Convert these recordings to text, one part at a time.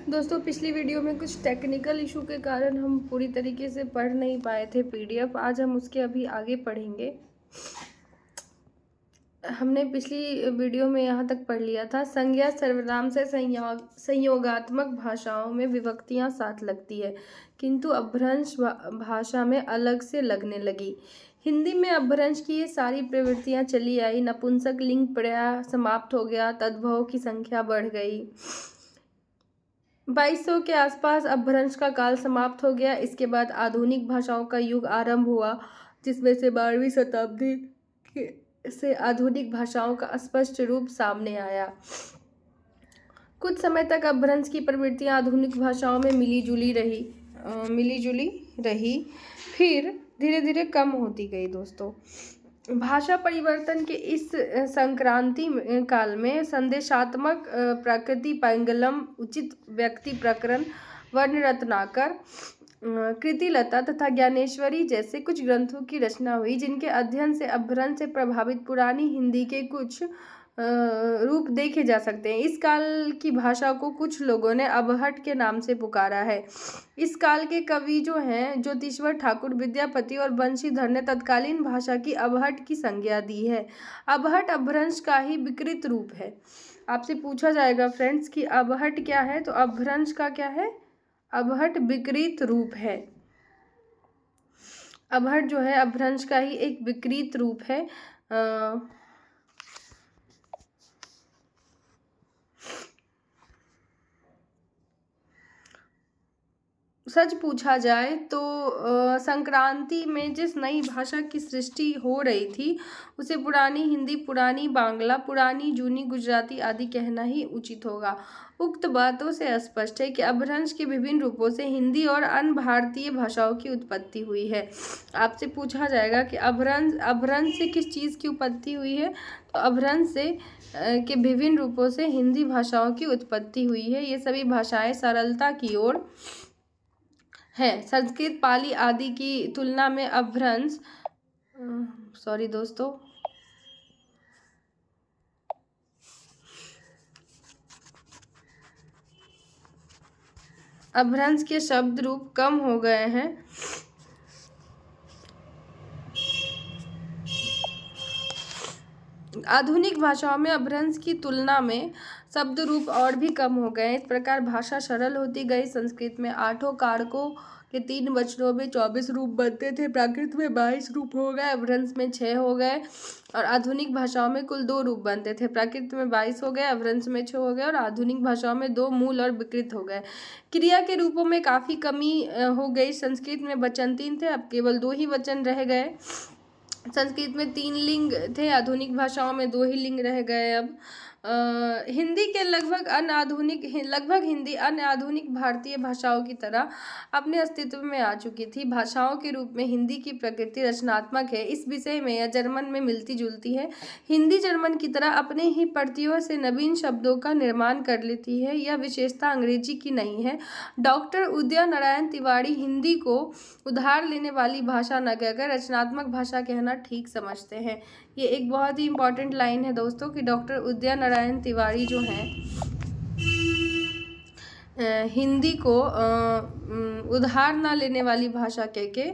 दोस्तों पिछली वीडियो में कुछ टेक्निकल इशू के कारण हम पूरी तरीके से पढ़ नहीं पाए थे पीडीएफ। आज हम उसके अभी आगे पढ़ेंगे। हमने पिछली वीडियो में यहाँ तक पढ़ लिया था। संज्ञा सर्वनाम से संयोगात्मक भाषाओं में विभक्तियाँ साथ लगती है, किंतु अपभ्रंश भाषा में अलग से लगने लगी। हिंदी में अपभ्रंश की ये सारी प्रवृत्तियाँ चली आई। नपुंसक लिंग प्रत्यय समाप्त हो गया, तद्भव की संख्या बढ़ गई। 2200 के आसपास अपभ्रंश का काल समाप्त हो गया। इसके बाद आधुनिक भाषाओं का युग आरंभ हुआ, जिसमें से 12वीं शताब्दी से आधुनिक भाषाओं का स्पष्ट रूप सामने आया। कुछ समय तक अपभ्रंश की प्रवृत्तियां आधुनिक भाषाओं में मिली जुली रही, फिर धीरे धीरे कम होती गई। दोस्तों, भाषा परिवर्तन के इस संक्रांति काल में संदेशात्मक प्रकृति, पैंगलम, उचित व्यक्ति प्रकरण, वर्ण रत्नाकर, कृतिलता तथा ज्ञानेश्वरी जैसे कुछ ग्रंथों की रचना हुई, जिनके अध्ययन से अपभ्रंश से प्रभावित पुरानी हिंदी के कुछ रूप देखे जा सकते हैं। इस काल की भाषा को कुछ लोगों ने अबहट के नाम से पुकारा है। इस काल के कवि जो हैं ज्योतिश्वर ठाकुर, विद्यापति और बंशीधर ने तत्कालीन भाषा की अबहट की संज्ञा दी है। अबहट अपभ्रंश का ही विकृत रूप है। आपसे पूछा जाएगा फ्रेंड्स कि अबहट क्या है, तो अपभ्रंश का क्या है? अबहट विकृत रूप है। अबहट जो है अपभ्रंश का ही एक विकृत रूप है। सच पूछा जाए तो संक्रांति में जिस नई भाषा की सृष्टि हो रही थी, उसे पुरानी हिंदी, पुरानी बांग्ला, पुरानी जूनी गुजराती आदि कहना ही उचित होगा। उक्त बातों से स्पष्ट है कि अपभ्रंश के विभिन्न रूपों से हिंदी और अन्य भारतीय भाषाओं की उत्पत्ति हुई है। आपसे पूछा जाएगा कि अपभ्रंश से किस चीज़ की उत्पत्ति हुई है, तो अपभ्रंश से के विभिन्न रूपों से हिंदी भाषाओं की उत्पत्ति हुई है। ये सभी भाषाएं सरलता की ओर है। संस्कृत, पाली आदि की तुलना में अपभ्रंश अपभ्रंश के शब्द रूप कम हो गए हैं। आधुनिक भाषाओं में अपभ्रंश की तुलना में शब्द रूप और भी कम हो गए। इस प्रकार भाषा सरल होती गई। संस्कृत में 8 कारकों के 3 वचनों में 24 रूप बनते थे। प्राकृत में 22 रूप हो गए, अपभ्रंश में 6 हो गए। और आधुनिक भाषाओं में कुल 2 रूप बनते थे। प्राकृत में 22 हो गए, अपभ्रंश में 6 हो गए, और आधुनिक भाषाओं में 2 मूल और विकृत हो गए। क्रिया के रूपों में काफ़ी कमी हो गई। संस्कृत में वचन 3 थे, अब केवल 2 ही वचन रह गए। संस्कृत में 3 लिंग थे, आधुनिक भाषाओं में 2 ही लिंग रह गए। अब हिंदी के लगभग हिंदी अन्य आधुनिक भारतीय भाषाओं की तरह अपने अस्तित्व में आ चुकी थी। भाषाओं के रूप में हिंदी की प्रकृति रचनात्मक है। इस विषय में यह जर्मन में मिलती जुलती है। हिंदी जर्मन की तरह अपने ही प्रत्ययों से नवीन शब्दों का निर्माण कर लेती है। यह विशेषता अंग्रेजी की नहीं है। डॉक्टर उदय नारायण तिवारी हिंदी को उधार लेने वाली भाषा न कहकर रचनात्मक भाषा कहना ठीक समझते हैं। ये एक बहुत ही इम्पॉर्टेंट लाइन है दोस्तों कि डॉक्टर उदय नारायण तिवारी जो हैं हिंदी को उधार ना लेने वाली भाषा कह के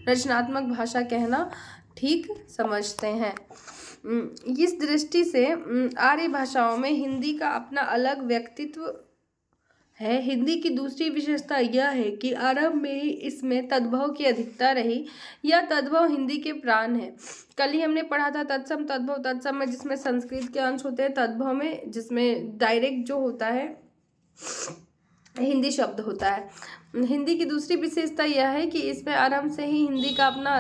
रचनात्मक भाषा कहना ठीक समझते हैं। इस दृष्टि से आर्य भाषाओं में हिंदी का अपना अलग व्यक्तित्व है। हिंदी की दूसरी विशेषता यह है कि आरंभ में ही इसमें तद्भव की अधिकता रही। यह तद्भव हिंदी के प्राण है। कल ही हमने पढ़ा था तत्सम, तद्भव, तत्सम में जिसमें संस्कृत के अंश होते हैं, तद्भव में जिसमें डायरेक्ट जो होता है हिंदी शब्द होता है। हिंदी की दूसरी विशेषता यह है कि इसमें आरंभ से ही हिंदी का अपना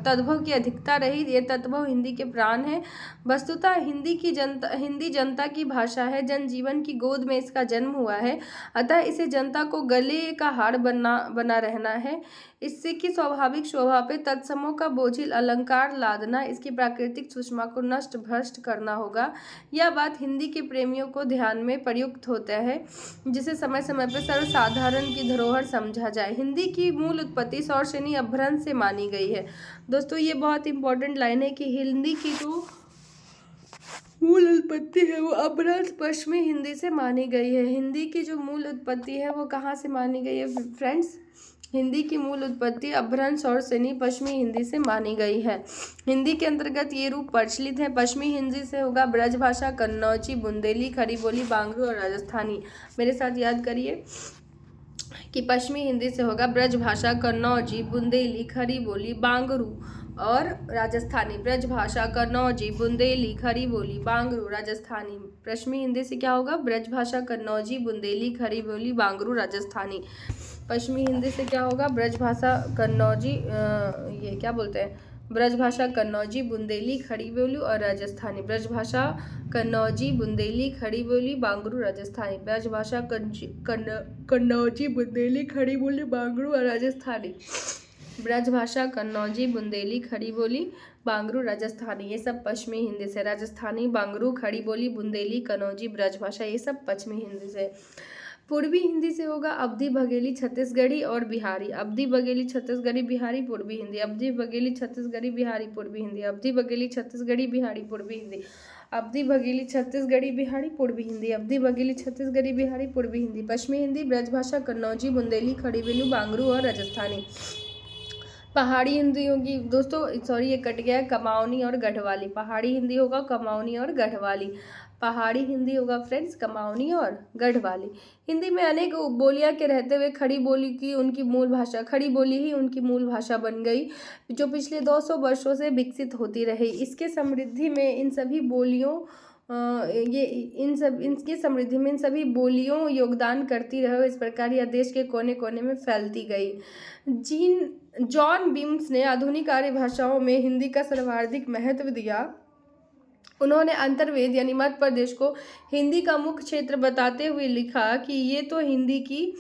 तद्भव की अधिकता रही। ये तद्भव हिंदी के प्राण है। वस्तुतः हिंदी जनता की भाषा है। जनजीवन की गोद में इसका जन्म हुआ है, अतः इसे जनता को गले का हार बना रहना है। इससे की स्वाभाविक शोभा पे तत्समों का बोझिल अलंकार लादना, इसकी प्राकृतिक सुषमा को नष्ट भ्रष्ट करना होगा। यह बात हिंदी के प्रेमियों को ध्यान में प्रयुक्त होता है, जिसे समय समय पर सर्वसाधारण की धरोहर समझा जाए। हिंदी की मूल उत्पत्ति सौरसेनी अपभ्रंश से मानी गई है। दोस्तों, ये बहुत इंपॉर्टेंट लाइन है कि हिंदी की जो मूल उत्पत्ति है वो अपभ्रंश पश्चिमी हिंदी से मानी गई है। हिंदी की जो मूल उत्पत्ति है वो कहाँ से मानी गई है फ्रेंड्स? हिंदी की मूल उत्पत्ति अपभ्रंश और सेनी पश्चिमी हिंदी से मानी गई है। हिंदी के अंतर्गत ये रूप प्रचलित है। पश्चिमी हिंदी से होगा ब्रजभाषा, कन्नौजी, बुंदेली, खड़ी बोली, बांगरू और राजस्थानी। मेरे साथ याद करिए कि पश्चिमी हिंदी से होगा ब्रजभाषा, कन्नौजी, बुंदेली, खड़ी बोली, बांगरू और राजस्थानी। ब्रजभाषा, कन्नौजी, बुंदेली, खड़ी बोली, बांगरू, राजस्थानी। पश्चिमी हिंदी से क्या होगा? ब्रजभाषा, कन्नौजी, बुंदेली, खड़ी बोली, बांगरू, राजस्थानी। पश्चिमी हिंदी से क्या होगा? ब्रजभाषा, कन्नौजी, ये क्या बोलते हैं, ब्रजभाषा, कन्नौजी, बुंदेली, खड़ी बोली और राजस्थानी। ब्रजभाषा, कन्नौजी, बुंदेली, खड़ी बोली, बांगरू, राजस्थानी। ब्रजभाषा, कन्नौजी, बुंदेली, खड़ी बोली, बांगरू और राजस्थानी। ब्रजभाषा, कन्नौजी, बुंदेली, खड़ी बोली, बांगरू, राजस्थानी। ये सब पश्चिमी हिंदी से। राजस्थानी, बांगरू, खड़ी बोली, बुंदेली, कन्नौजी, ब्रजभाषा, ये सब पश्चिमी हिंदी से। पूर्वी हिंदी से होगा अवधी, बघेली, छत्तीसगढ़ी और बिहारी। अवधी, बघेली, छत्तीसगढ़ी, बिहारी, पूर्वी हिंदी। अवधी, बघेली, छत्तीसगढ़ी, बिहारी, पूर्वी हिंदी। अवधी, बघेली, छत्तीसगढ़ी, बिहारी, पूर्वी हिंदी। अवधी, बघेली, छत्तीसगढ़ी, बिहारी, पूर्वी हिंदी। अवधी, बघेली, छत्तीसगढ़ी, बिहारी, पूर्वी हिंदी। पश्चिमी हिंदी ब्रजभाषा, कन्नौजी, बुंदेली, खड़ी बोली, बांगरू और राजस्थानी। पहाड़ी हिंदी होगी दोस्तों, सॉरी ये कट गया है, कमाऊनी और गढ़वाली। पहाड़ी हिंदी होगा कमाऊनी और गढ़वाली। पहाड़ी हिंदी होगा फ्रेंड्स कमाऊनी और गढ़वाली। हिंदी में अनेक बोलियां के रहते हुए खड़ी बोली की उनकी मूल भाषा, खड़ी बोली ही उनकी मूल भाषा बन गई, जो पिछले 200 वर्षों से विकसित होती रही। इसके समृद्धि में इन सभी बोलियों इनकी समृद्धि में इन सभी बोलियों योगदान करती रहे। इस प्रकार यह देश के कोने कोने में फैलती गई। जॉन बीम्स ने आधुनिक आर्य भाषाओं में हिंदी का सर्वाधिक महत्व दिया। उन्होंने अंतर्वेद यानी मध्य प्रदेश को हिंदी का मुख्य क्षेत्र बताते हुए लिखा कि ये तो हिंदी की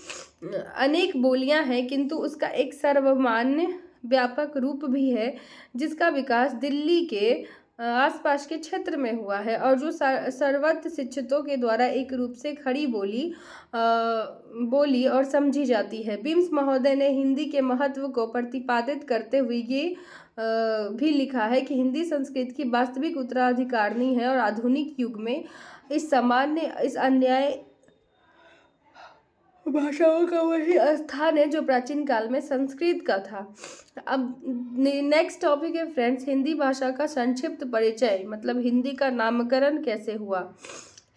अनेक बोलियां हैं, किंतु उसका एक सर्वमान्य व्यापक रूप भी है जिसका विकास दिल्ली के आसपास के क्षेत्र में हुआ है और जो सर्वत्र शिक्षितों के द्वारा एक रूप से खड़ी बोली और समझी जाती है। बीम्स महोदय ने हिंदी के महत्व को प्रतिपादित करते हुए ये भी लिखा है कि हिंदी संस्कृत की वास्तविक उत्तराधिकारिणी है और आधुनिक युग में इस अन्याय भाषाओं का वही स्थान है जो प्राचीन काल में संस्कृत का था। अब नेक्स्ट टॉपिक है फ्रेंड्स, हिंदी भाषा का संक्षिप्त परिचय, मतलब हिंदी का नामकरण कैसे हुआ।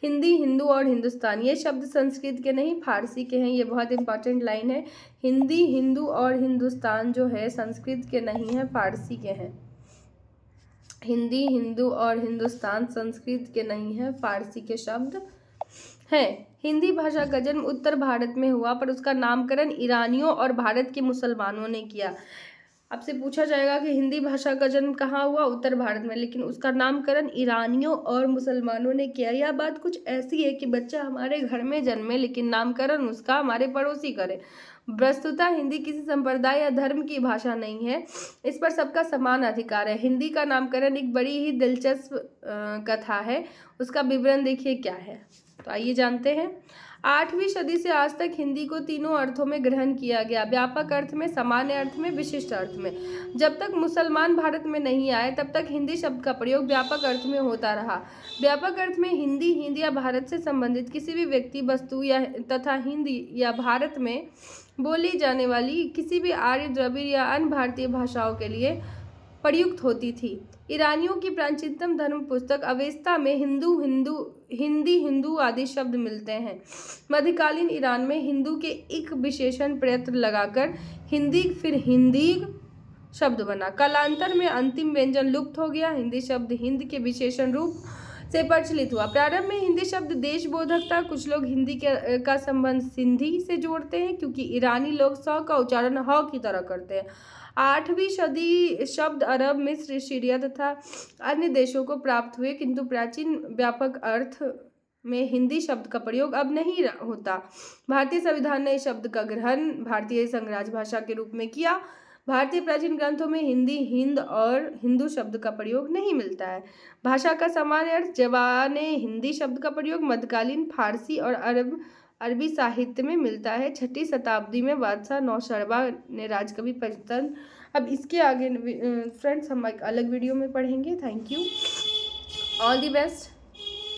हिंदी, हिंदू और हिंदुस्तान, ये शब्द संस्कृत के नहीं फारसी के हैं। ये बहुत इंपॉर्टेंट लाइन है। हिंदी, हिंदू और हिंदुस्तान जो है संस्कृत के नहीं है, फारसी के हैं। हिंदी, हिंदू और हिंदुस्तान संस्कृत के नहीं है, फारसी के शब्द हैं। हिंदी भाषा का जन्म उत्तर भारत में हुआ, पर उसका नामकरण ईरानियों और भारत के मुसलमानों ने किया। आपसे पूछा जाएगा कि हिंदी भाषा का जन्म कहाँ हुआ? उत्तर भारत में, लेकिन उसका नामकरण ईरानियों और मुसलमानों ने किया। यह बात कुछ ऐसी है कि बच्चा हमारे घर में जन्मे लेकिन नामकरण उसका हमारे पड़ोसी करे। वस्तुतः हिंदी किसी संप्रदाय या धर्म की भाषा नहीं है, इस पर सबका समान अधिकार है। हिंदी का नामकरण एक बड़ी ही दिलचस्प कथा है, उसका विवरण देखिए क्या है, तो आइए जानते हैं। 8वीं सदी से आज तक हिंदी को तीनों अर्थों में ग्रहण किया गया, व्यापक अर्थ में, सामान्य अर्थ में, विशिष्ट अर्थ में। जब तक मुसलमान भारत में नहीं आए तब तक हिंदी शब्द का प्रयोग व्यापक अर्थ में होता रहा। व्यापक अर्थ में हिंदी या भारत से संबंधित किसी भी व्यक्ति, वस्तु या तथा हिंदी या भारत में बोली जाने वाली किसी भी आर्य, द्रविड़ या अन्य भारतीय भाषाओं के लिए प्रयुक्त होती थी। ईरानियों की प्राचीनतम धर्म पुस्तक अवेस्ता में हिंदी, हिंदू आदि शब्द मिलते हैं। मध्यकालीन ईरान में हिंदू के एक विशेषण प्रत्यय लगाकर हिंदी फिर हिंदी शब्द बना। कालांतर में अंतिम व्यंजन लुप्त हो गया। हिंदी शब्द हिंद के विशेषण रूप से प्रचलित हुआ। प्रारंभ में हिंदी शब्द देशबोधक था। कुछ लोग हिंदी का संबंध सिंधी से जोड़ते हैं क्योंकि ईरानी लोग स का उच्चारण ह की तरह करते हैं। 8वीं सदी शब्द अरब, मिस्र, सीरिया तथा अन्य देशों को प्राप्त हुए, किंतु प्राचीन व्यापक अर्थ में हिंदी शब्द का प्रयोग अब नहीं होता। भारतीय संविधान ने इस शब्द का ग्रहण भारतीय संघ राजभाषा के रूप में किया। भारतीय प्राचीन ग्रंथों में हिंदी, हिंद और हिंदू शब्द का प्रयोग नहीं मिलता है। भाषा का सामान्य अर्थ जबाने हिंदी शब्द का प्रयोग मध्यकालीन फारसी और अरबी साहित्य में मिलता है। 6वीं शताब्दी में बादशाह नौशरवा ने राजकवि पंचतंत्र। अब इसके आगे फ्रेंड्स हम एक अलग वीडियो में पढ़ेंगे। Thank you, all the best.